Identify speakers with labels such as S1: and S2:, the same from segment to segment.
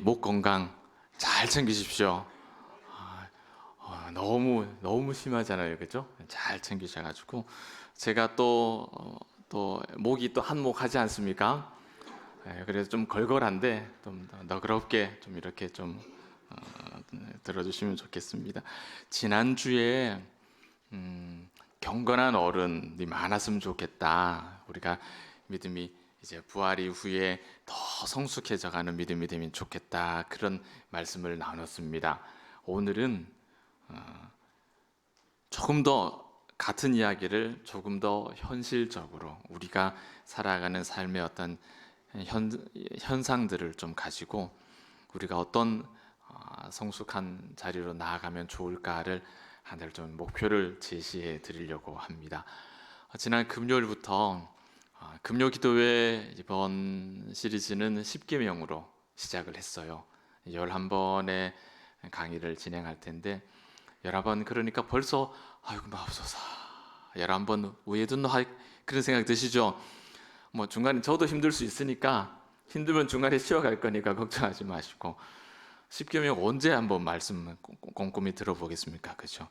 S1: 목 건강 잘 챙기십시오. 너무 심하잖아요, 그죠? 잘 챙기셔가지고 제가 또 목이 또 한몫하지 않습니까? 그래서 좀 걸걸한데 좀 너그럽게 좀 이렇게 좀 어, 들어주시면 좋겠습니다. 지난주에 경건한 어른이 많았으면 좋겠다. 우리가 믿음이 이제 부활 이후에 더 성숙해져가는 믿음이 되면 좋겠다. 그런 말씀을 나눴습니다. 오늘은 조금 더 같은 이야기를 조금 더 현실적으로 우리가 살아가는 삶의 어떤 현상들을 좀 가지고 우리가 어떤 성숙한 자리로 나아가면 좋을까를 하늘 좀 목표를 제시해 드리려고 합니다. 지난 금요일부터 금요 기도회 이번 시리즈는 10계명으로 시작을 했어요. 11번의 강의를 진행할 텐데 11번 그러니까 벌써 아이고 마옵소서 11번 위에 둔 그런 생각 드시죠? 뭐 중간에 저도 힘들 수 있으니까 힘들면 중간에 쉬어갈 거니까 걱정하지 마시고 10계명 언제 한번 말씀 꼼꼼히 들어보겠습니까? 그죠?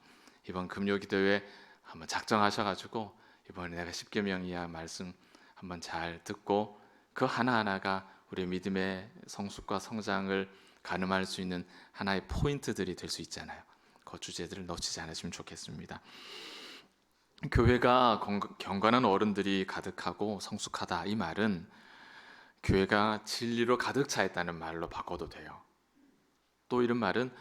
S1: 이번 금요 기도회 한번 작정하셔가지고 이번에 내가 10계명 이하 말씀 한번 잘 듣고 그 하나하나가 우리 믿음의 성숙과 성장을 가늠할 수 있는 하나의 포인트들이 될 수 있잖아요. 그 주제들을 놓치지 않으시면 좋겠습니다. 교회가 경건한 어른들이 가득하고 성숙하다 이 말은 교회가 진리로 가득 차 있다는 말로 바꿔도 돼요. 또 이런 말은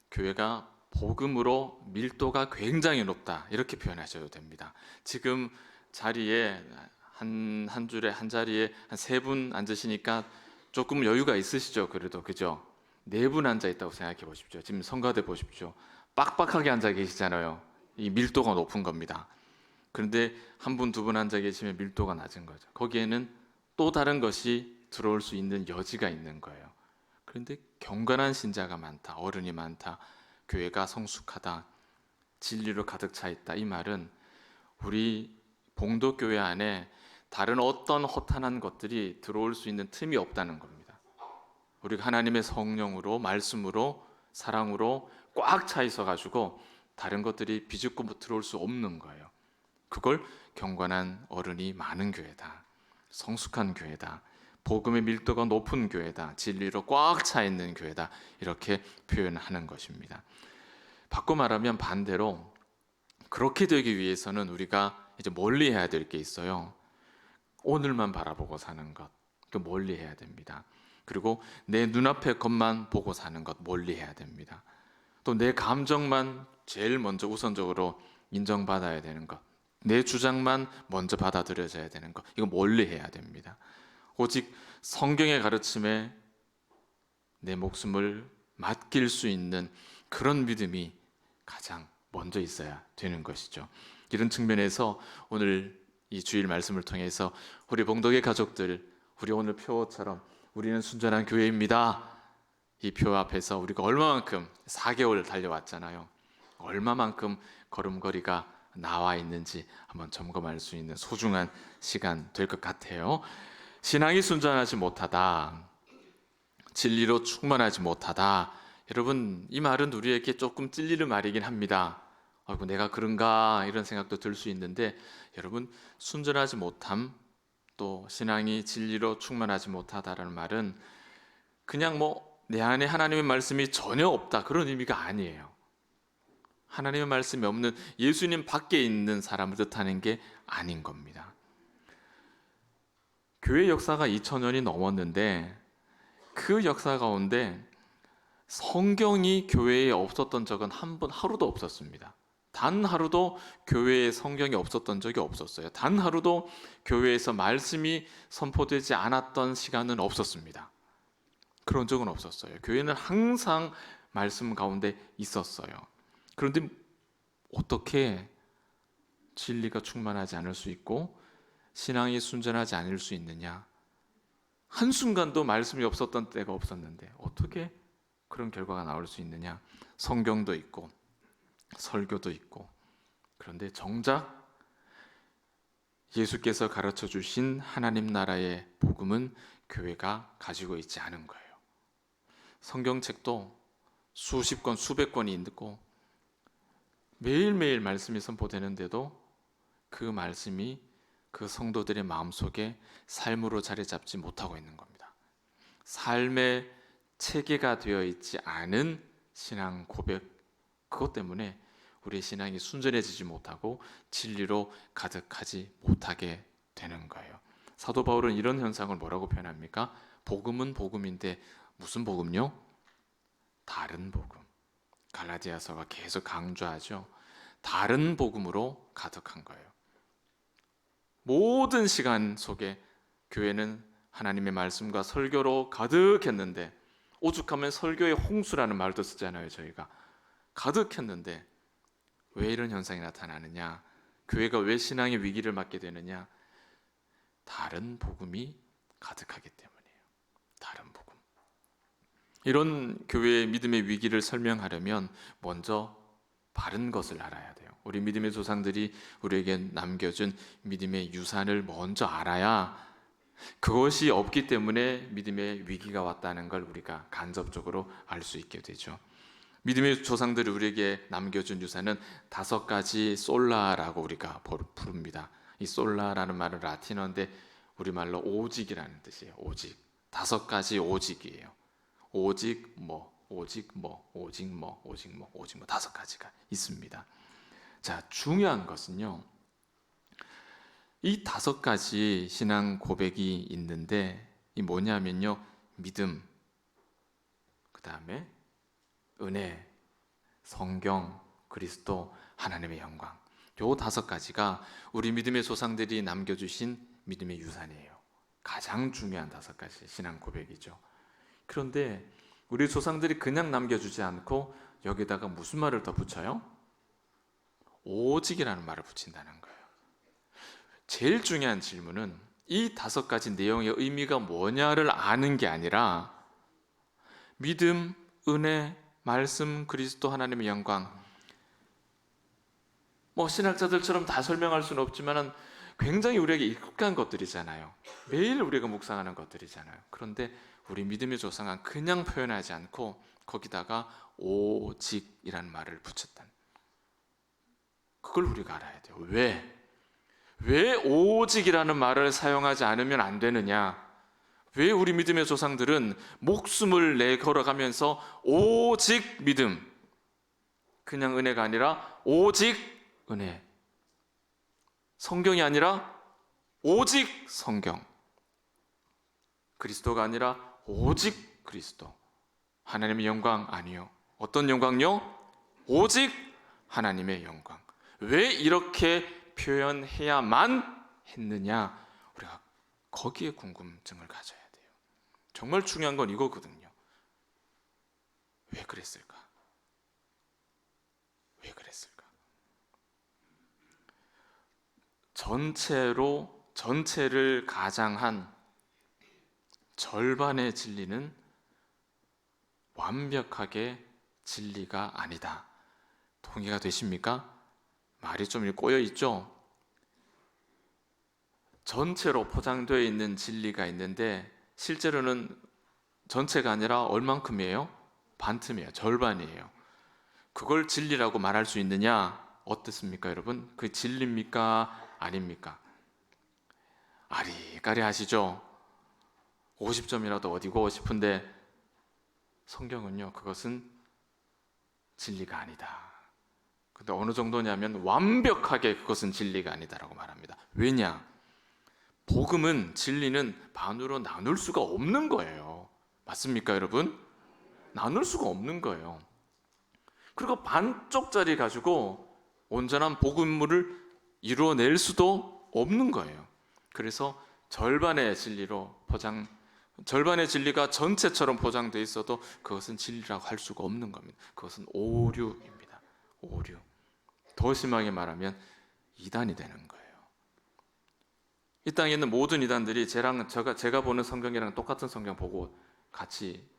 S1: 교회가 복음으로 밀도가 굉장히 높다 이렇게 표현하셔도 됩니다. 지금 자리에 한 줄에 한 자리에 한 3분 앉으시니까 조금 여유가 있으시죠? 그래도 그죠? 4분 앉아 있다고 생각해 보십시오. 지금 성가대 보십시오. 빡빡하게 앉아 계시잖아요. 이 밀도가 높은 겁니다. 그런데 1분, 2분 앉아 계시면 밀도가 낮은 거죠. 거기에는 또 다른 것이 들어올 수 있는 여지가 있는 거예요. 그런데 경건한 신자가 많다, 어른이 많다, 교회가 성숙하다, 진리로 가득 차 있다 이 말은 우리 봉도교회 안에 다른 어떤 허탄한 것들이 들어올 수 있는 틈이 없다는 겁니다. 우리가 하나님의 성령으로 말씀으로 사랑으로 꽉 차 있어 가지고 다른 것들이 비집고 들어올 수 없는 거예요. 그걸 경건한 어른이 많은 교회다, 성숙한 교회다, 복음의 밀도가 높은 교회다, 진리로 꽉 차 있는 교회다 이렇게 표현하는 것입니다. 바꿔 말하면 반대로 그렇게 되기 위해서는 우리가 이제 멀리 해야 될 게 있어요. 오늘만 바라보고 사는 것, 그 멀리 해야 됩니다. 그리고 내 눈앞의 것만 보고 사는 것 멀리 해야 됩니다. 또 내 감정만 제일 먼저 우선적으로 인정받아야 되는 것, 내 주장만 먼저 받아들여져야 되는 것, 이거 멀리 해야 됩니다. 오직 성경의 가르침에 내 목숨을 맡길 수 있는 그런 믿음이 가장 먼저 있어야 되는 것이죠. 이런 측면에서 오늘 이 주일 말씀을 통해서 우리 봉독의 가족들, 우리 오늘 표처럼 우리는 순전한 교회입니다. 이 표 앞에서 우리가 얼마만큼 4개월 달려왔잖아요. 얼마만큼 걸음걸이가 나와 있는지 한번 점검할 수 있는 소중한 시간 될 것 같아요. 신앙이 순전하지 못하다, 진리로 충만하지 못하다. 여러분, 이 말은 우리에게 조금 찔리는 말이긴 합니다. 아이고 내가 그런가 이런 생각도 들 수 있는데 여러분, 순전하지 못함 또 신앙이 진리로 충만하지 못하다라는 말은 그냥 뭐 내 안에 하나님의 말씀이 전혀 없다 그런 의미가 아니에요. 하나님의 말씀이 없는 예수님 밖에 있는 사람을 뜻하는 게 아닌 겁니다. 교회 역사가 2000년이 넘었는데 그 역사 가운데 성경이 교회에 없었던 적은 하루도 없었습니다. 단 하루도 교회에 성경이 없었던 적이 없었어요. 단 하루도 교회에서 말씀이 선포되지 않았던 시간은 없었습니다. 그런 적은 없었어요. 교회는 항상 말씀 가운데 있었어요. 그런데 어떻게 진리가 충만하지 않을 수 있고 신앙이 순전하지 않을 수 있느냐? 한순간도 말씀이 없었던 때가 없었는데 어떻게 그런 결과가 나올 수 있느냐? 성경도 있고 설교도 있고, 그런데 정작 예수께서 가르쳐 주신 하나님 나라의 복음은 교회가 가지고 있지 않은 거예요. 성경책도 수십 권, 수백 권이 있고 매일매일 말씀이 선포되는데도 그 말씀이 그 성도들의 마음속에 삶으로 자리 잡지 못하고 있는 겁니다. 삶의 체계가 되어 있지 않은 신앙 고백, 그것 때문에 우리의 신앙이 순전해지지 못하고 진리로 가득하지 못하게 되는 거예요. 사도 바울은 이런 현상을 뭐라고 표현합니까? 복음은 복음인데 무슨 복음요? 다른 복음. 갈라디아서가 계속 강조하죠. 다른 복음으로 가득한 거예요. 모든 시간 속에 교회는 하나님의 말씀과 설교로 가득했는데, 오죽하면 설교의 홍수라는 말도 쓰잖아요. 저희가 가득했는데 왜 이런 현상이 나타나느냐? 교회가 왜 신앙의 위기를 맞게 되느냐? 다른 복음이 가득하기 때문이에요. 다른 복음. 이런 교회의 믿음의 위기를 설명하려면 먼저 바른 것을 알아야 돼요. 우리 믿음의 조상들이 우리에게 남겨준 믿음의 유산을 먼저 알아야, 그것이 없기 때문에 믿음의 위기가 왔다는 걸 우리가 간접적으로 알 수 있게 되죠. 믿음의 조상들이 우리에게 남겨준 유산은 5가지 솔라라고 우리가 부릅니다. 이 솔라라는 말은 라틴어인데 우리말로 오직이라는 뜻이에요. 오직. 5가지 오직이에요. 오직 뭐, 오직 뭐, 오직 뭐, 오직 뭐, 오직 뭐, 5가지가 있습니다. 자, 중요한 것은요, 이 5가지 신앙 고백이 있는데, 이 뭐냐면요, 믿음, 그 다음에 은혜, 성경, 그리스도, 하나님의 영광. 요 5가지가 우리 믿음의 조상들이 남겨주신 믿음의 유산이에요. 가장 중요한 5가지 신앙 고백이죠. 그런데 우리 조상들이 그냥 남겨주지 않고 여기다가 무슨 말을 더 붙여요? 오직이라는 말을 붙인다는 거예요. 제일 중요한 질문은 이 5가지 내용의 의미가 뭐냐를 아는 게 아니라 믿음, 은혜, 말씀, 그리스도, 하나님의 영광, 뭐 신학자들처럼 다 설명할 수는 없지만 굉장히 우리에게 익숙한 것들이잖아요. 매일 우리가 묵상하는 것들이잖아요. 그런데 우리 믿음의 조상은 그냥 표현하지 않고 거기다가 오직이라는 말을 붙였다. 그걸 우리가 알아야 돼요. 왜 오직이라는 말을 사용하지 않으면 안 되느냐? 왜 우리 믿음의 조상들은 목숨을 내걸어가면서 오직 믿음, 그냥 은혜가 아니라 오직 은혜, 성경이 아니라 오직 성경, 그리스도가 아니라 오직 그리스도, 하나님의 영광 아니요. 어떤 영광요? 오직 하나님의 영광. 왜 이렇게 표현해야만 했느냐? 우리가 거기에 궁금증을 가져야 돼요. 정말 중요한 건 이거거든요. 왜 그랬을까? 왜 그랬을까? 전체를 가장한 절반의 진리는 완벽하게 진리가 아니다. 동의가 되십니까? 말이 좀 꼬여 있죠? 전체로 포장되어 있는 진리가 있는데 실제로는 전체가 아니라 얼만큼이에요? 반틈이에요. 절반이에요. 그걸 진리라고 말할 수 있느냐? 어떻습니까, 여러분? 그 진리입니까? 아닙니까? 아리까리 하시죠? 50점이라도 어디고 싶은데 성경은요, 그것은 진리가 아니다. 근데 어느 정도냐면 완벽하게 그것은 진리가 아니다라고 말합니다. 왜냐? 복음은, 진리는 반으로 나눌 수가 없는 거예요. 맞습니까, 여러분? 나눌 수가 없는 거예요. 그리고 반쪽짜리 가지고 온전한 복음을 이루어낼 수도 없는 거예요. 그래서 절반의 진리가 전체처럼 포장되어 있어도 그것은 진리라고 할 수가 없는 겁니다. 그것은 오류입니다. 오류. 더 심하게 말하면 이단이 되는 거예요. 이 땅에 있는 모든 이단들이 제가 보는 성경이랑 똑같은 성경 보고 같이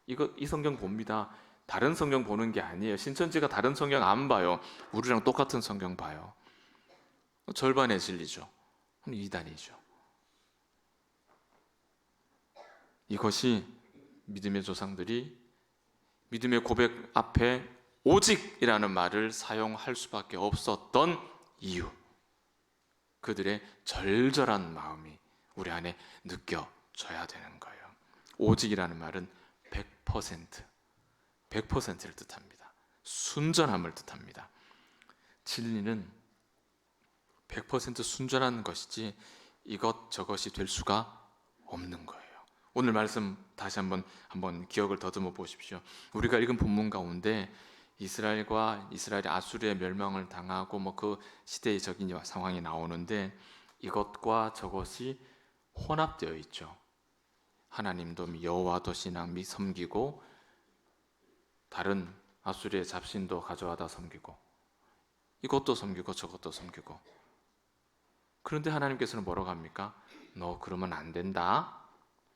S1: 이 성경 봅니다. 다른 성경 보는 게 아니에요. 신천지가 다른 성경 안 봐요. 우리랑 똑같은 성경 봐요. 절반의 진리죠. 이단이죠. 이것이 믿음의 조상들이 믿음의 고백 앞에 오직이라는 말을 사용할 수밖에 없었던 이유, 그들의 절절한 마음이 우리 안에 느껴져야 되는 거예요. 오직이라는 말은 100%를 뜻합니다. 순전함을 뜻합니다. 진리는 100% 순전한 것이지 이것저것이 될 수가 없는 거예요. 오늘 말씀 다시 한번 기억을 더듬어 보십시오. 우리가 읽은 본문 가운데 이스라엘이 아수르의 멸망을 당하고 그 시대적인 상황이 나오는데 이것과 저것이 혼합되어 있죠. 하나님도 여호와도 섬기고 다른 아수르의 잡신도 가져와다 섬기고 이것도 섬기고 저것도 섬기고. 그런데 하나님께서는 뭐라고 합니까? 너 그러면 안 된다.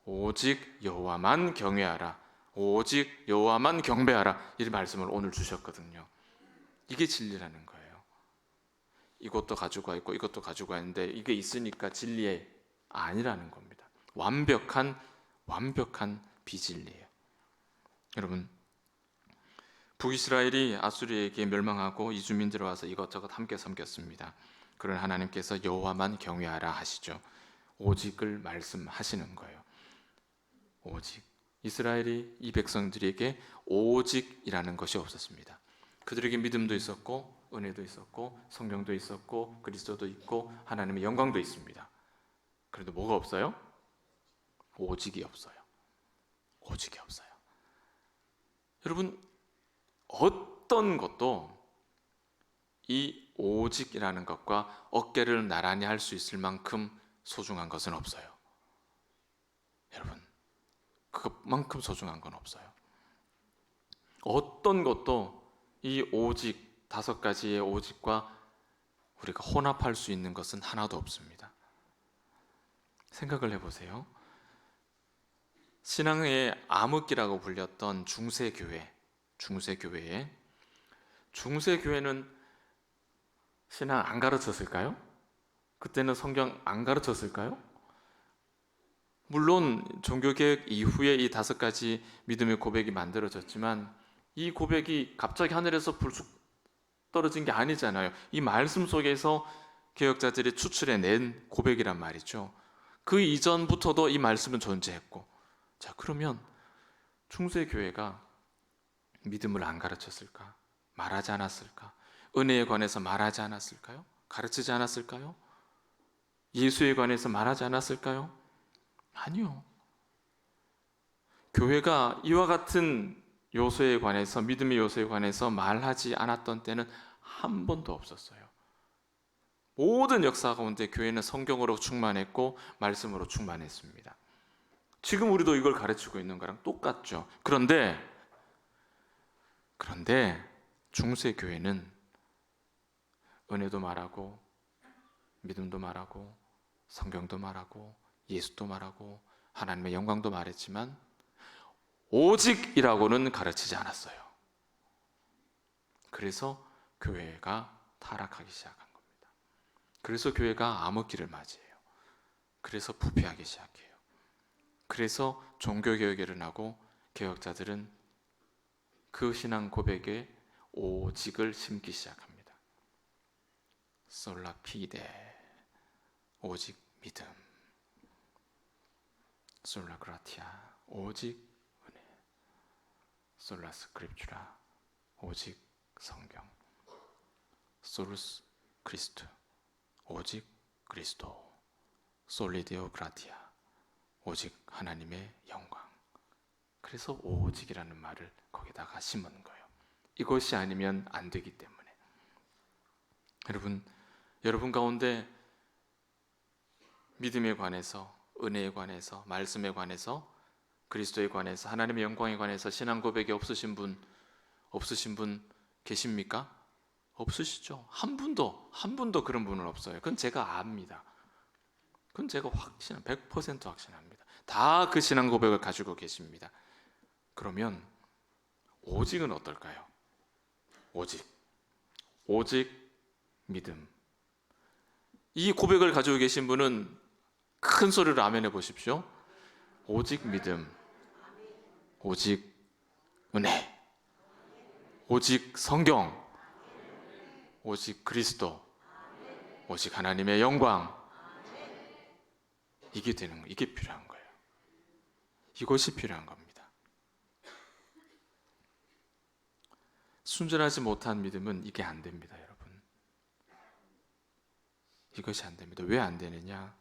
S1: 오직 여호와만 경외하라. 오직 여호와만 경배하라. 이 말씀을 오늘 주셨거든요. 이게 진리라는 거예요. 이것도 가지고 와 있고 이것도 가지고 와 있는데 이게 있으니까 진리의 아니라는 겁니다. 완벽한 비진리예요. 여러분, 북이스라엘이 아수르에게 멸망하고 이주민들이 와서 이것저것 함께 섬겼습니다. 그러나 하나님께서 여호와만 경외하라 하시죠. 오직을 말씀하시는 거예요. 오직. 이스라엘이 이 백성들에게 오직이라는 것이 없었습니다. 그들에게 믿음도 있었고 은혜도 있었고 성경도 있었고 그리스도도 있고 하나님의 영광도 있습니다. 그래도 뭐가 없어요? 오직이 없어요. 오직이 없어요. 여러분, 어떤 것도 이 오직이라는 것과 어깨를 나란히 할 수 있을 만큼 소중한 것은 없어요. 여러분, 그것만큼 소중한 건 없어요. 어떤 것도 이 오직, 5가지의 오직과 우리가 혼합할 수 있는 것은 하나도 없습니다. 생각을 해보세요. 신앙의 암흑기라고 불렸던 중세교회는 신앙 안 가르쳤을까요? 그때는 성경 안 가르쳤을까요? 물론 종교개혁 이후에 이 5가지 믿음의 고백이 만들어졌지만 이 고백이 갑자기 하늘에서 불쑥 떨어진 게 아니잖아요. 이 말씀 속에서 개혁자들이 추출해낸 고백이란 말이죠. 그 이전부터도 이 말씀은 존재했고, 자, 그러면 중세교회가 믿음을 안 가르쳤을까? 말하지 않았을까? 은혜에 관해서 말하지 않았을까요? 가르치지 않았을까요? 예수에 관해서 말하지 않았을까요? 아니요. 교회가 이와 같은 요소에 관해서, 믿음의 요소에 관해서 말하지 않았던 때는 한 번도 없었어요. 모든 역사 가운데 교회는 성경으로 충만했고 말씀으로 충만했습니다. 지금 우리도 이걸 가르치고 있는 거랑 똑같죠. 그런데 중세교회는 은혜도 말하고 믿음도 말하고 성경도 말하고 예수도 말하고 하나님의 영광도 말했지만 오직이라고는 가르치지 않았어요. 그래서 교회가 타락하기 시작한 겁니다. 그래서 교회가 암흑기를 맞이해요. 그래서 부패하기 시작해요. 그래서 종교개혁이 일어나고 개혁자들은 그 신앙 고백에 오직을 심기 시작합니다. 솔라 피데, 오직 믿음. 솔라 그라티아, 오직 은혜. 솔라 스크립추라, 오직 성경. 솔루스 크리스투, 오직 그리스도. 솔리데오 그라티아, 오직 하나님의 영광. 그래서 오직이라는 말을 거기다가 심은 거예요. 이것이 아니면 안 되기 때문에. 여러분 가운데 믿음에 관해서, 은혜에 관해서, 말씀에 관해서, 그리스도에 관해서, 하나님의 영광에 관해서 신앙 고백이 없으신 분 계십니까? 없으시죠? 한 분도 그런 분은 없어요. 그건 제가 압니다. 그건 제가 100% 확신합니다. 다 그 신앙 고백을 가지고 계십니다. 그러면 오직은 어떨까요? 오직 믿음. 이 고백을 가지고 계신 분은 큰 소리로 아멘 해보십시오. 오직 믿음, 오직 은혜. 오직 성경, 오직 그리스도, 오직 하나님의 영광. 이게 되는 거, 이게 필요한 거예요. 이것이 필요한 겁니다. 순전하지 못한 믿음은 이게 안 됩니다, 여러분. 이것이 안 됩니다. 왜 안 되느냐?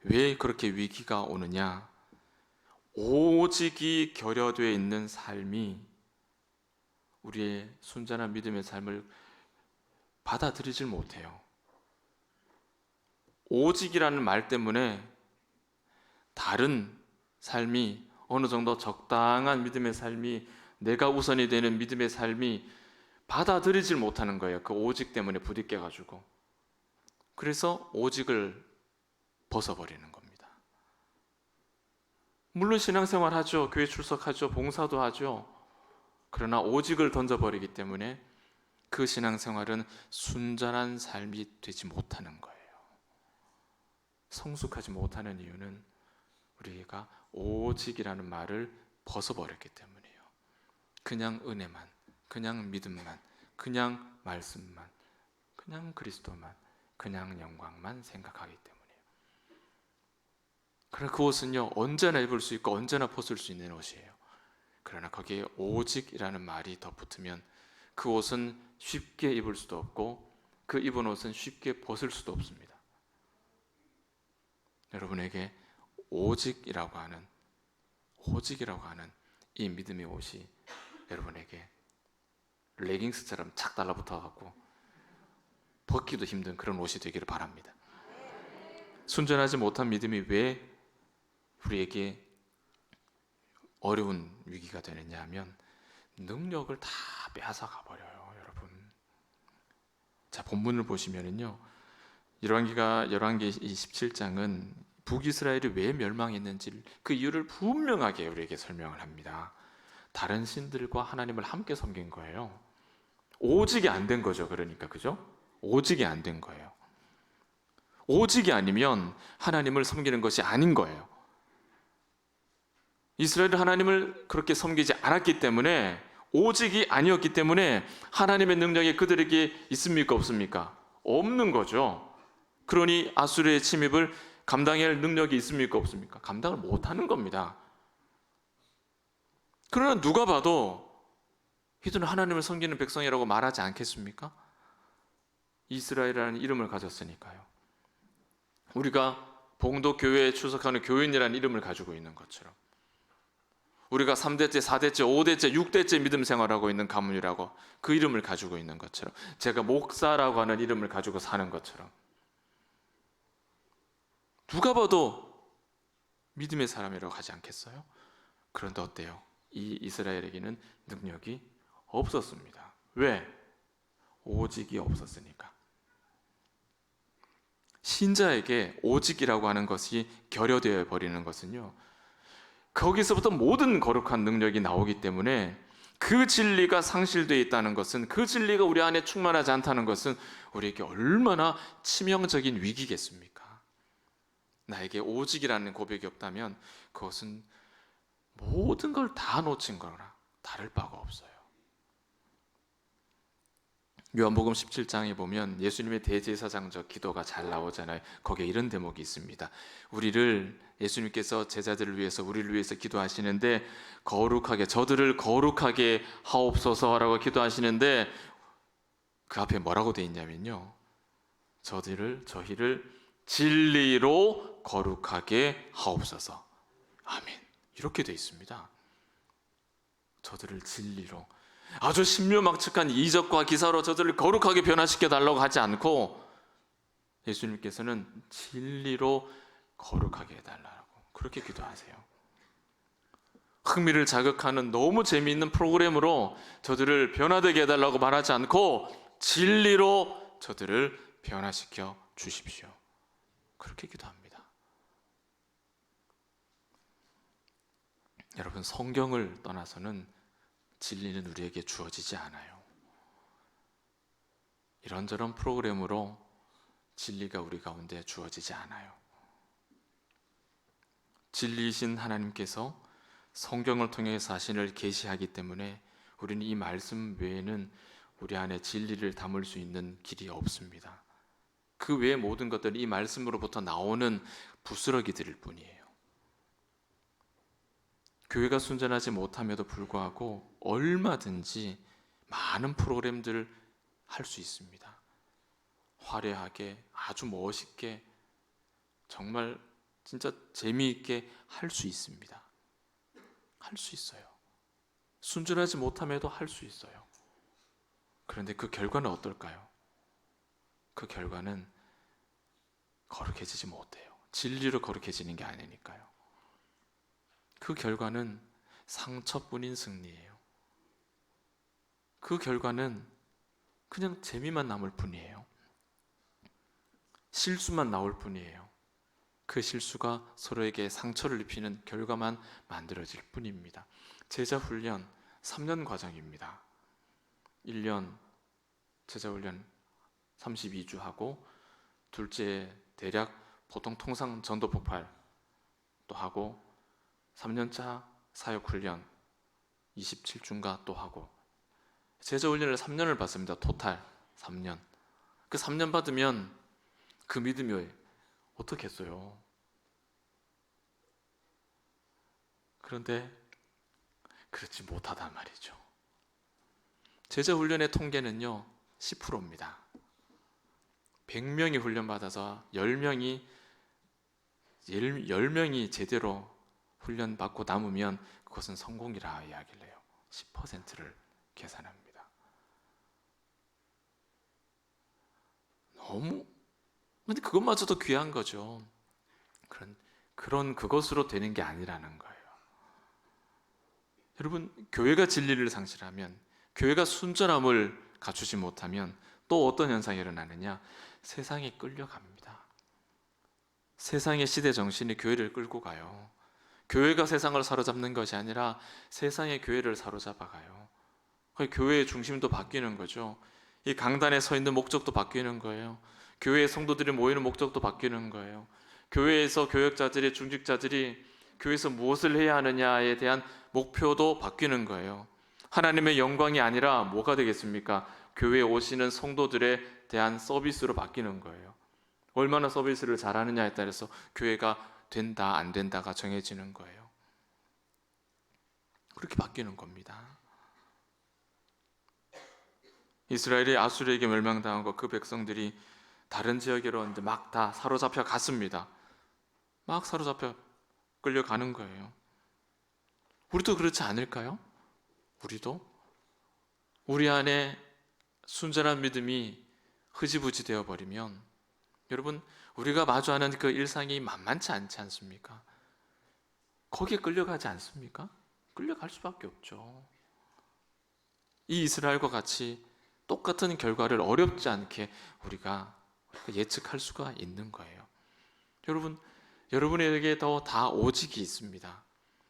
S1: 왜 그렇게 위기가 오느냐? 오직이 결여되어 있는 삶이 우리의 순전한 믿음의 삶을 받아들이질 못해요. 오직이라는 말 때문에 다른 삶이, 어느 정도 적당한 믿음의 삶이, 내가 우선이 되는 믿음의 삶이 받아들이질 못하는 거예요. 그 오직 때문에 부딪혀가지고. 그래서 오직을 벗어버리는 겁니다. 물론 신앙생활 하죠. 교회 출석하죠. 봉사도 하죠. 그러나 오직을 던져버리기 때문에 그 신앙생활은 순전한 삶이 되지 못하는 거예요. 성숙하지 못하는 이유는 우리가 오직이라는 말을 벗어버렸기 때문이에요. 그냥 은혜만, 그냥 믿음만, 그냥 말씀만, 그냥 그리스도만, 그냥 영광만 생각하기 때문이에요. 그러나 그 옷은요, 언제나 입을 수 있고 언제나 벗을 수 있는 옷이에요. 그러나 거기에 오직이라는 말이 덧붙으면 그 옷은 쉽게 입을 수도 없고 그 입은 옷은 쉽게 벗을 수도 없습니다. 여러분에게 오직이라고 하는 이 믿음의 옷이 여러분에게 레깅스처럼 착 달라붙어 갖고 벗기도 힘든 그런 옷이 되기를 바랍니다. 순전하지 못한 믿음이 왜 우리에게 어려운 위기가 되느냐 하면 능력을 다 빼앗아가 버려요, 여러분. 자, 본문을 보시면은요, 열왕기 27장은 북이스라엘이 왜 멸망했는지 그 이유를 분명하게 우리에게 설명을 합니다. 다른 신들과 하나님을 함께 섬긴 거예요. 오직이 안 된 거죠. 그러니까, 그죠? 오직이 안 된 거예요. 오직이 아니면 하나님을 섬기는 것이 아닌 거예요. 이스라엘은 하나님을 그렇게 섬기지 않았기 때문에, 오직이 아니었기 때문에 하나님의 능력이 그들에게 있습니까, 없습니까? 없는 거죠. 그러니 아수르의 침입을 감당할 능력이 있습니까, 없습니까? 감당을 못하는 겁니다. 그러나 누가 봐도 이들은 하나님을 섬기는 백성이라고 말하지 않겠습니까? 이스라엘이라는 이름을 가졌으니까요. 우리가 봉도 교회에 출석하는 교인이라는 이름을 가지고 있는 것처럼, 우리가 3대째, 4대째, 5대째, 6대째 믿음 생활하고 있는 가문이라고 그 이름을 가지고 있는 것처럼, 제가 목사라고 하는 이름을 가지고 사는 것처럼, 누가 봐도 믿음의 사람이라고 하지 않겠어요? 그런데 어때요? 이 이스라엘에게는 능력이 없었습니다. 왜? 오직이 없었으니까. 신자에게 오직이라고 하는 것이 결여되어 버리는 것은요, 거기서부터 모든 거룩한 능력이 나오기 때문에 그 진리가 상실되어 있다는 것은, 그 진리가 우리 안에 충만하지 않다는 것은 우리에게 얼마나 치명적인 위기겠습니까? 나에게 오직이라는 고백이 없다면 그것은 모든 걸 다 놓친 거나 다를 바가 없어요. 요한복음 17장에 보면 예수님의 대제사장적 기도가 잘 나오잖아요. 거기에 이런 대목이 있습니다. 예수님께서 제자들을 위해서, 우리를 위해서 기도하시는데, 저들을 거룩하게 하옵소서라고 기도하시는데, 그 앞에 뭐라고 돼 있냐면요, 저희를 진리로 거룩하게 하옵소서. 아멘. 이렇게 돼 있습니다. 저들을 진리로, 아주 신묘막측한 이적과 기사로 저들을 거룩하게 변화시켜 달라고 하지 않고, 예수님께서는 진리로 거룩하게 해달라고 그렇게 기도하세요. 흥미를 자극하는 너무 재미있는 프로그램으로 저들을 변화되게 해달라고 말하지 않고, 진리로 저들을 변화시켜 주십시오. 그렇게 기도합니다. 여러분, 성경을 떠나서는 진리는 우리에게 주어지지 않아요. 이런저런 프로그램으로 진리가 우리 가운데 주어지지 않아요. 진리이신 하나님께서 성경을 통해 자신을 계시하기 때문에 우리는 이 말씀 외에는 우리 안에 진리를 담을 수 있는 길이 없습니다. 그 외의 모든 것들은 이 말씀으로부터 나오는 부스러기들일 뿐이에요. 교회가 순전하지 못함에도 불구하고 얼마든지 많은 프로그램들을 할 수 있습니다. 화려하게, 아주 멋있게, 정말 진짜 재미있게 할 수 있습니다. 할 수 있어요. 순전하지 못함에도 할 수 있어요. 그런데 그 결과는 어떨까요? 그 결과는 거룩해지지 못해요. 진리로 거룩해지는 게 아니니까요. 그 결과는 상처뿐인 승리예요. 그 결과는 그냥 재미만 남을 뿐이에요. 실수만 나올 뿐이에요. 그 실수가 서로에게 상처를 입히는 결과만 만들어질 뿐입니다. 제자 훈련 3년 과정입니다. 1년 제자 훈련 32주 하고, 둘째 대략 보통 통상 전도 폭발 또 하고, 3년차 사역 훈련 27주인가 또 하고, 제자 훈련을 3년을 받습니다. 토탈 3년. 그 3년 받으면 그 믿음이 어떻겠어요? 그런데 그렇지 못하단 말이죠. 제자 훈련의 통계는요 10%입니다. 100명이 훈련받아서 10명이 제대로 훈련받고 남으면 그것은 성공이라 이야기를 해요. 10%를 계산합니다. 근데 그것마저도 귀한 거죠. 그것으로 되는 게 아니라는 거예요. 여러분, 교회가 진리를 상실하면, 교회가 순전함을 갖추지 못하면 또 어떤 현상이 일어나느냐? 세상에 끌려갑니다. 세상의 시대 정신이 교회를 끌고 가요. 교회가 세상을 사로잡는 것이 아니라 세상의 교회를 사로잡아가요. 교회의 중심도 바뀌는 거죠. 이 강단에 서 있는 목적도 바뀌는 거예요. 교회의 성도들이 모이는 목적도 바뀌는 거예요. 교회에서 교역자들이, 중직자들이 교회에서 무엇을 해야 하느냐에 대한 목표도 바뀌는 거예요. 하나님의 영광이 아니라 뭐가 되겠습니까? 교회에 오시는 성도들에 대한 서비스로 바뀌는 거예요. 얼마나 서비스를 잘하느냐에 따라서 교회가 된다 안 된다가 정해지는 거예요. 그렇게 바뀌는 겁니다. 이스라엘이 아수르에게 멸망당한 거, 그 백성들이 다른 지역으로 왔는데 막 다 사로잡혀 갔습니다. 막 사로잡혀 끌려가는 거예요. 우리도 그렇지 않을까요? 우리 안에 순전한 믿음이 흐지부지 되어 버리면, 여러분, 우리가 마주하는 그 일상이 만만치 않지 않습니까? 거기에 끌려가지 않습니까? 끌려갈 수밖에 없죠. 이 이스라엘과 같이 똑같은 결과를 어렵지 않게 우리가 예측할 수가 있는 거예요. 여러분에게 다 오직이 있습니다.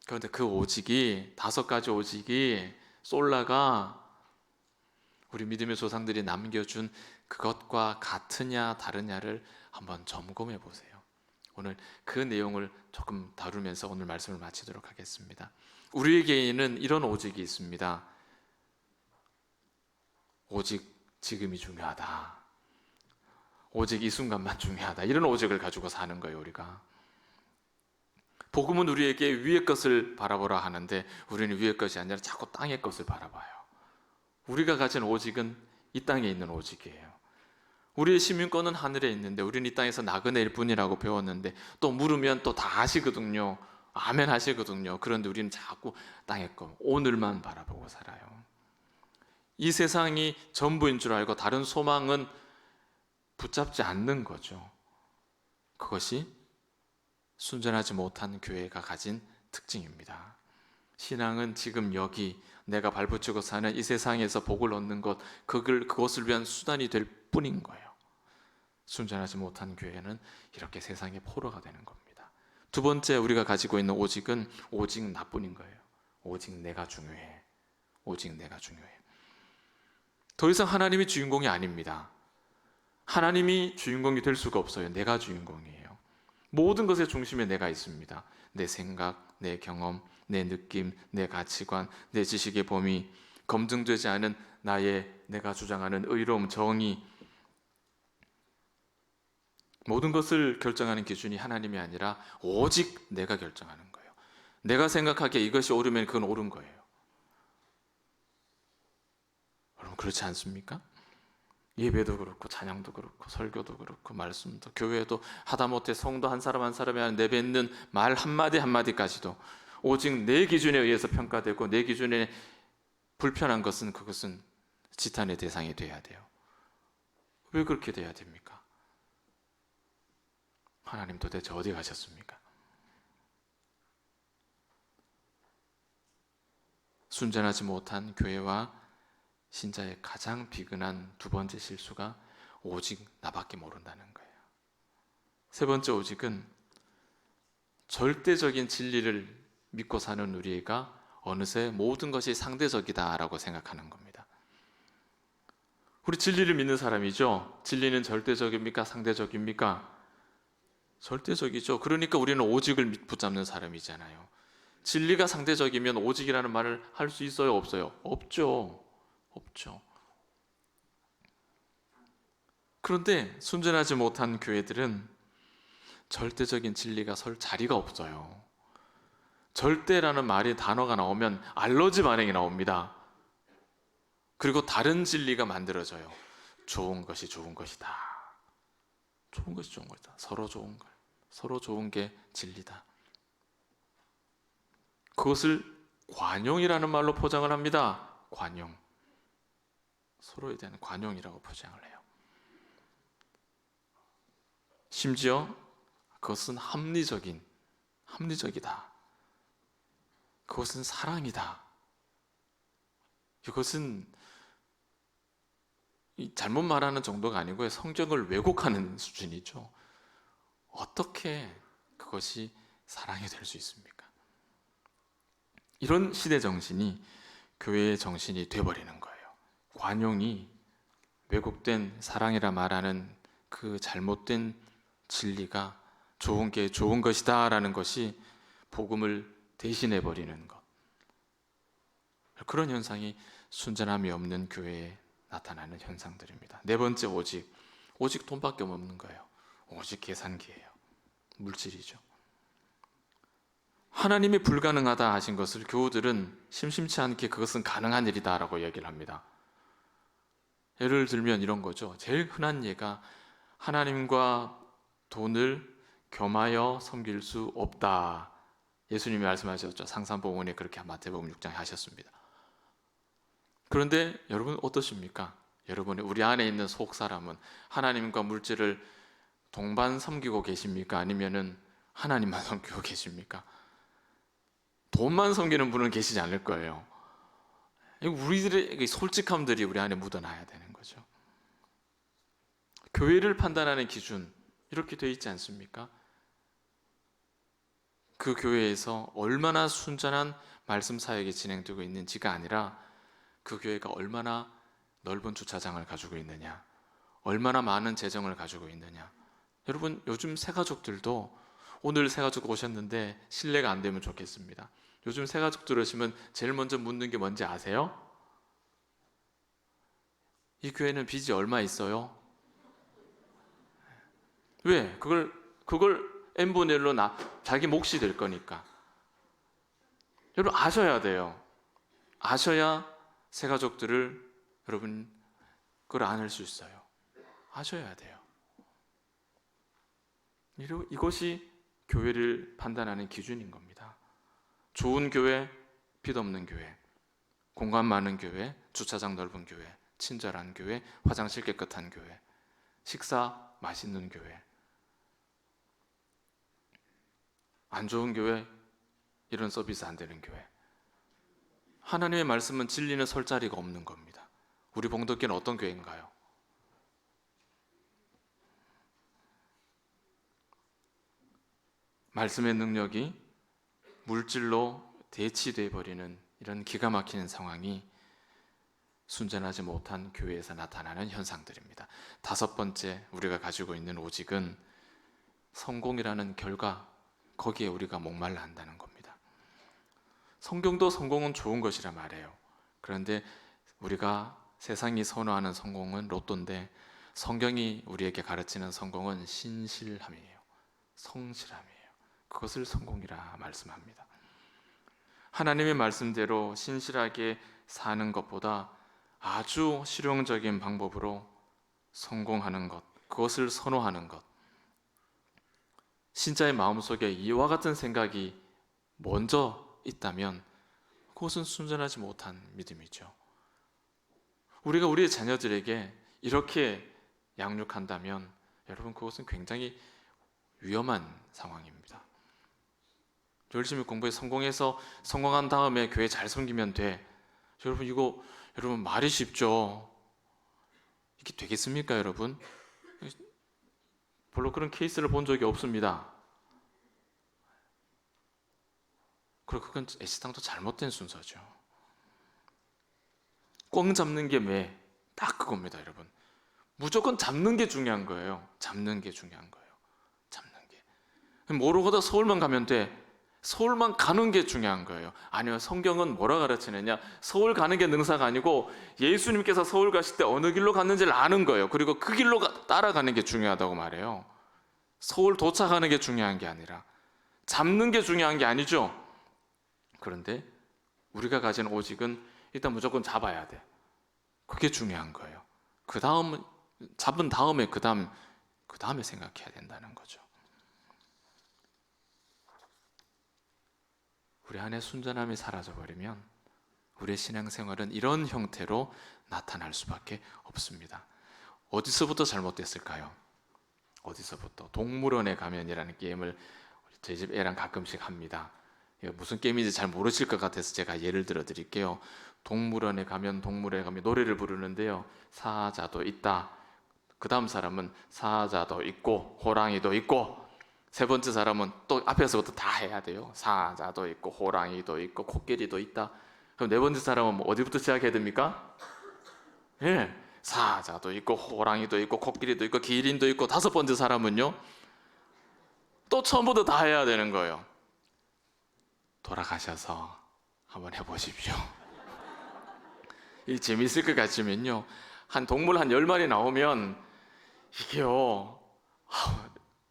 S1: 그런데 그 오직이, 5가지 오직이, 솔라가 우리 믿음의 조상들이 남겨준 그것과 같으냐 다르냐를 한번 점검해 보세요. 오늘 그 내용을 조금 다루면서 오늘 말씀을 마치도록 하겠습니다. 우리에게는 이런 오직이 있습니다. 오직 지금이 중요하다. 오직 이 순간만 중요하다. 이런 오직을 가지고 사는 거예요, 우리가. 복음은 우리에게 위의 것을 바라보라 하는데 우리는 위의 것이 아니라 자꾸 땅의 것을 바라봐요. 우리가 가진 오직은 이 땅에 있는 오직이에요. 우리의 시민권은 하늘에 있는데 우리는 이 땅에서 나그네일 뿐이라고 배웠는데, 또 물으면 또 다 하시거든요. 아멘 하시거든요. 그런데 우리는 자꾸 땅의 것, 오늘만 바라보고 살아요. 이 세상이 전부인 줄 알고 다른 소망은 붙잡지 않는 거죠. 그것이 순전하지 못한 교회가 가진 특징입니다. 신앙은 지금 여기 내가 발붙이고 사는 이 세상에서 복을 얻는 것, 그것을 위한 수단이 될 뿐인 거예요. 순전하지 못한 교회는 이렇게 세상의 포로가 되는 겁니다. 두 번째, 우리가 가지고 있는 오직은 오직 나뿐인 거예요. 오직 내가 중요해. 오직 내가 중요해. 더 이상 하나님이 주인공이 아닙니다. 하나님이 주인공이 될 수가 없어요. 내가 주인공이에요. 모든 것의 중심에 내가 있습니다. 내 생각, 내 경험, 내 느낌, 내 가치관, 내 지식의 범위, 검증되지 않은 내가 주장하는 의로움, 정의, 모든 것을 결정하는 기준이 하나님이 아니라 오직 내가 결정하는 거예요. 내가 생각하기에 이것이 옳으면 그건 옳은 거예요. 여러분 그렇지 않습니까? 예배도 그렇고 찬양도 그렇고 설교도 그렇고 말씀도 교회도 하다못해 성도 한 사람 한 사람이 내뱉는 말 한마디 한마디까지도 오직 내 기준에 의해서 평가되고 내 기준에 불편한 것은 그것은 지탄의 대상이 돼야 돼요. 왜 그렇게 돼야 됩니까? 하나님 도대체 어디 가셨습니까? 순전하지 못한 교회와 신자의 가장 비근한 두 번째 실수가 오직 나밖에 모른다는 거예요. 세 번째 오직은 절대적인 진리를 믿고 사는 우리가 어느새 모든 것이 상대적이다라고 생각하는 겁니다. 우리 진리를 믿는 사람이죠. 진리는 절대적입니까? 상대적입니까? 절대적이죠. 그러니까 우리는 오직을 붙잡는 사람이잖아요. 진리가 상대적이면 오직이라는 말을 할 수 있어요? 없어요? 없죠. 그런데 순전하지 못한 교회들은 절대적인 진리가 설 자리가 없어요. 절대라는 단어가 나오면 알러지 반응이 나옵니다. 그리고 다른 진리가 만들어져요. 좋은 것이 좋은 것이다. 좋은 것이 좋은 것이다. 서로 좋은 걸. 서로 좋은 게 진리다. 그것을 관용이라는 말로 포장을 합니다. 관용. 서로에 대한 관용이라고 포장을 해요. 심지어 그것은 합리적이다. 그것은 사랑이다. 이것은 잘못 말하는 정도가 아니고요. 성경을 왜곡하는 수준이죠. 어떻게 그것이 사랑이 될 수 있습니까? 이런 시대 정신이 교회의 정신이 돼버리는 거예요. 관용이 왜곡된 사랑이라 말하는 그 잘못된 진리가 좋은 게 좋은 것이다 라는 것이 복음을 대신해 버리는 것. 그런 현상이 순전함이 없는 교회에 나타나는 현상들입니다. 네 번째 오직 돈밖에 없는 거예요. 오직 계산기예요. 물질이죠. 하나님이 불가능하다 하신 것을 교우들은 심심치 않게 그것은 가능한 일이다 라고 얘기를 합니다. 예를 들면 이런 거죠. 제일 흔한 예가 하나님과 돈을 겸하여 섬길 수 없다. 예수님이 말씀하셨죠. 상산복음에 그렇게 마태복음 6장에 하셨습니다. 그런데 여러분 어떠십니까? 우리 안에 있는 속 사람은 하나님과 물질을 동반 섬기고 계십니까? 아니면은 하나님만 섬기고 계십니까? 돈만 섬기는 분은 계시지 않을 거예요. 우리들의 솔직함들이 우리 안에 묻어나야 되는 거죠. 교회를 판단하는 기준 이렇게 되어 있지 않습니까? 그 교회에서 얼마나 순전한 말씀 사역이 진행되고 있는지가 아니라 그 교회가 얼마나 넓은 주차장을 가지고 있느냐, 얼마나 많은 재정을 가지고 있느냐. 여러분 요즘 새가족들도 오늘 새가족 오셨는데 실례가 안 되면 좋겠습니다. 요즘 새가족들 오시면 제일 먼저 묻는 게 뭔지 아세요? 이 교회는 빚이 얼마 있어요? 왜? 그걸 n분의 1로 자기 몫이 될 거니까. 여러분 아셔야 돼요. 아셔야 새가족들을 여러분 그걸 안을 수 있어요. 아셔야 돼요. 이것이 교회를 판단하는 기준인 겁니다. 좋은 교회, 빚 없는 교회, 공간 많은 교회, 주차장 넓은 교회, 친절한 교회, 화장실 깨끗한 교회, 식사 맛있는 교회. 안 좋은 교회, 이런 서비스 안 되는 교회. 하나님의 말씀은 진리는 설 자리가 없는 겁니다. 우리 봉덕교는 어떤 교회인가요? 말씀의 능력이 물질로 대치돼 버리는 이런 기가 막히는 상황이 순전하지 못한 교회에서 나타나는 현상들입니다. 다섯 번째 우리가 가지고 있는 오직은 성공이라는 결과, 거기에 우리가 목말라 한다는 겁니다. 성경도 성공은 좋은 것이라 말해요. 그런데 우리가 세상이 선호하는 성공은 로또인데 성경이 우리에게 가르치는 성공은 신실함이에요. 성실함이에요. 그것을 성공이라 말씀합니다. 하나님의 말씀대로 신실하게 사는 것보다 아주 실용적인 방법으로 성공하는 것, 그것을 선호하는 것, 신자의 마음속에 이와 같은 생각이 먼저 있다면 그것은 순전하지 못한 믿음이죠. 우리가 우리의 자녀들에게 이렇게 양육한다면 여러분 그것은 굉장히 위험한 상황입니다. 열심히 공부해서 성공해서 성공한 다음에 교회 잘 섬기면 돼. 여러분 말이 쉽죠. 이게 되겠습니까, 여러분? 별로 그런 케이스를 본 적이 없습니다. 그리고 그건 애시당초 잘못된 순서죠. 꽝 잡는 게 왜? 딱 그겁니다, 여러분. 무조건 잡는 게 중요한 거예요. 잡는 게 중요한 거예요. 잡는 게. 모르고도 서울만 가면 돼. 서울만 가는 게 중요한 거예요. 아니요, 성경은 뭐라 가르치느냐? 서울 가는 게 능사가 아니고 예수님께서 서울 가실 때 어느 길로 갔는지를 아는 거예요. 그리고 그 길로 따라가는 게 중요하다고 말해요. 서울 도착하는 게 중요한 게 아니라 잡는 게 중요한 게 아니죠. 그런데 우리가 가진 오직은 일단 무조건 잡아야 돼. 그게 중요한 거예요. 그 다음 잡은 다음에 그 다음에 생각해야 된다는 거죠. 우리 안에 순전함이 사라져버리면 우리의 신앙생활은 이런 형태로 나타날 수밖에 없습니다. 어디서부터 잘못됐을까요? 어디서부터? 동물원에 가면이라는 게임을 저희 집 애랑 가끔씩 합니다. 무슨 게임인지 잘 모르실 것 같아서 제가 예를 들어 드릴게요. 동물원에 가면 노래를 부르는데요. 사자도 있다. 그 다음 사람은 사자도 있고 호랑이도 있고, 세 번째 사람은 또 앞에서부터 다 해야 돼요. 사자도 있고 호랑이도 있고 코끼리도 있다. 그럼 네 번째 사람은 뭐 어디부터 시작해야 됩니까? 예, 사자도 있고 호랑이도 있고 코끼리도 있고 기린도 있고, 다섯 번째 사람은요 또 처음부터 다 해야 되는 거예요. 돌아가셔서 한번 해보십시오. 이 재밌을 것 같으면요, 한 동물 한 10마리 나오면 이게요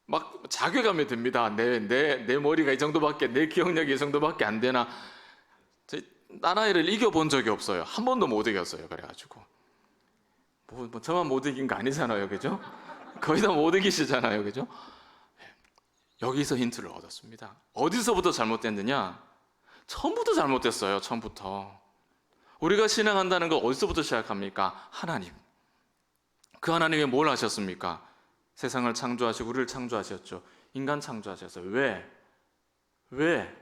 S1: 막 자괴감이 듭니다. 내 머리가 이 정도밖에, 내 기억력이 이 정도밖에 안 되나. 나라이를 이겨본 적이 없어요. 한 번도 못 이겼어요. 그래가지고 뭐 저만 못 이긴 거 아니잖아요, 그죠? 거의 다 못 이기시잖아요, 그죠? 여기서 힌트를 얻었습니다. 어디서부터 잘못됐느냐? 처음부터 잘못됐어요. 처음부터. 우리가 신앙한다는 거 어디서부터 시작합니까? 하나님. 그 하나님이 뭘 하셨습니까? 세상을 창조하시고 우리를 창조하셨죠. 인간 창조하셨어요. 왜?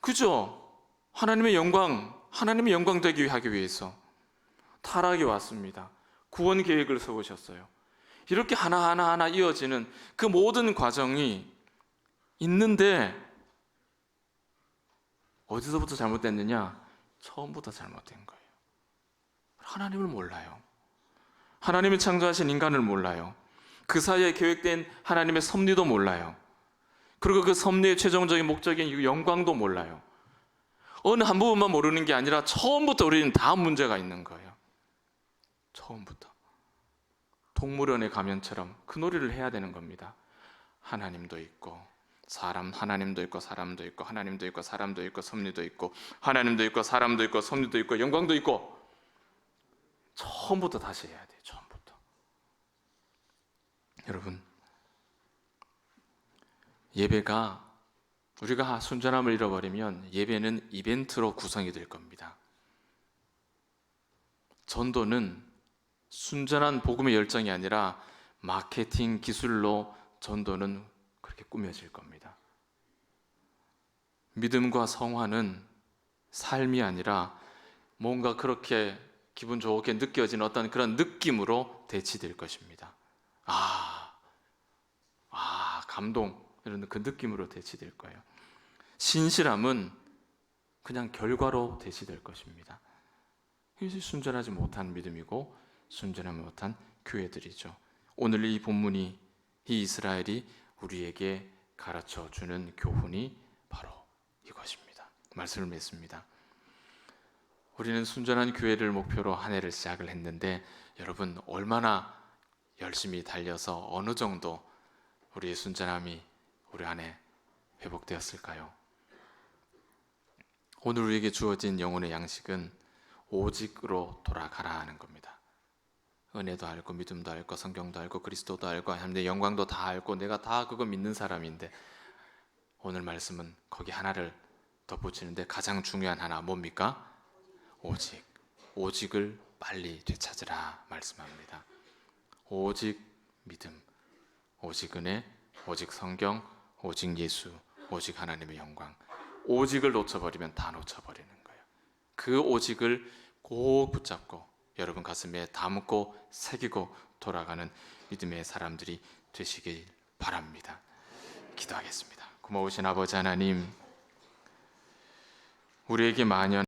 S1: 그죠? 하나님의 영광 되기 하기 위해서 타락이 왔습니다. 구원 계획을 세우셨어요. 이렇게 하나하나 이어지는 그 모든 과정이 있는데 어디서부터 잘못됐느냐? 처음부터 잘못된 거예요. 하나님을 몰라요. 하나님이 창조하신 인간을 몰라요. 그 사이에 계획된 하나님의 섭리도 몰라요. 그리고 그 섭리의 최종적인 목적인 영광도 몰라요. 어느 한 부분만 모르는 게 아니라 처음부터 우리는 다 문제가 있는 거예요. 처음부터. 동물원에 가면처럼 그 놀이를 해야 되는 겁니다. 하나님도 있고 하나님도 있고 사람도 있고, 하나님도 있고 사람도 있고 섭리도 있고, 하나님도 있고 사람도 있고 섭리도 있고 영광도 있고. 처음부터 다시 해야 돼요. 처음부터. 여러분, 예배가, 우리가 순전함을 잃어버리면 예배는 이벤트로 구성이 될 겁니다. 전도는 순전한 복음의 열정이 아니라 마케팅 기술로 전도는 그렇게 꾸며질 겁니다. 믿음과 성화는 삶이 아니라 뭔가 그렇게 기분 좋게 느껴지는 어떤 그런 느낌으로 대치될 것입니다. 감동, 이런 그 느낌으로 대치될 거예요. 신실함은 그냥 결과로 대치될 것입니다. 이것이 순전하지 못한 믿음이고 순전하지 못한 교회들이죠. 오늘 이 본문이, 이 이스라엘이 우리에게 가르쳐주는 교훈이 바로 이것입니다. 말씀을 맺습니다. 우리는 순전한 교회를 목표로 한 해를 시작을 했는데 여러분 얼마나 열심히 달려서 어느 정도 우리의 순전함이 우리 안에 회복되었을까요? 오늘 우리에게 주어진 영혼의 양식은 오직으로 돌아가라 하는 겁니다. 은혜도 알고 믿음도 알고 성경도 알고 그리스도도 알고 하나님의 영광도 다 알고 내가 다 그거 믿는 사람인데 오늘 말씀은 거기 하나를 덧붙이는데 가장 중요한 하나 뭡니까? 오직. 오직을 빨리 되찾으라 말씀합니다. 오직 믿음, 오직 은혜, 오직 성경, 오직 예수, 오직 하나님의 영광. 오직을 놓쳐버리면 다 놓쳐버리는 거예요. 그 오직을 꼭 붙잡고 여러분 가슴에 담고 새기고 돌아가는 믿음의 사람들이 되시길 바랍니다. 기도하겠습니다. 고마우신 아버지 하나님, 우리에게 만연